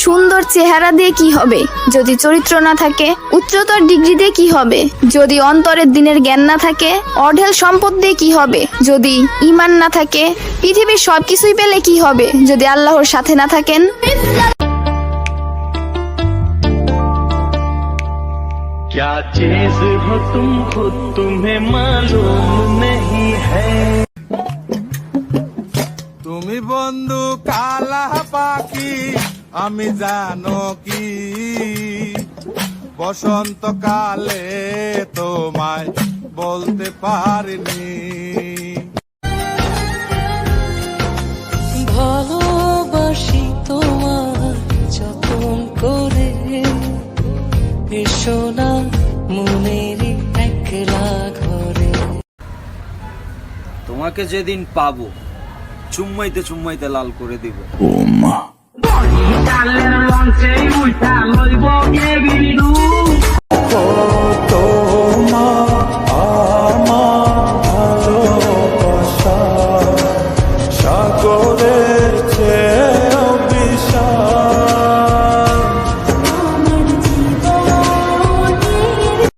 সুন্দর চেহারা দিয়ে কি হবে যদি চরিত্র না থাকে? উচ্চতর ডিগ্রি দিয়ে কি হবে যদি অন্তরের দিনের জ্ঞান না থাকে? অঢেল সম্পদ দিয়ে কি হবে যদি ঈমান না থাকে? পৃথিবীর সবকিছুই পেলে কি হবে যদি আল্লাহর সাথে না থাকেন? क्या चीज हो तुम खुद तुम्हें मालूम नहीं है। তুমি বন্ধু কালা পাখি আমি জানো কি বসন্তকালে তোমায় বলতে পারিনি। ভালোবাসি তোমার যতন করে এসো না মনের একলা ঘরে। তোমাকে যেদিন পাবো চুম্মাইতে চুম্মাইতে লাল করে দিব। डाले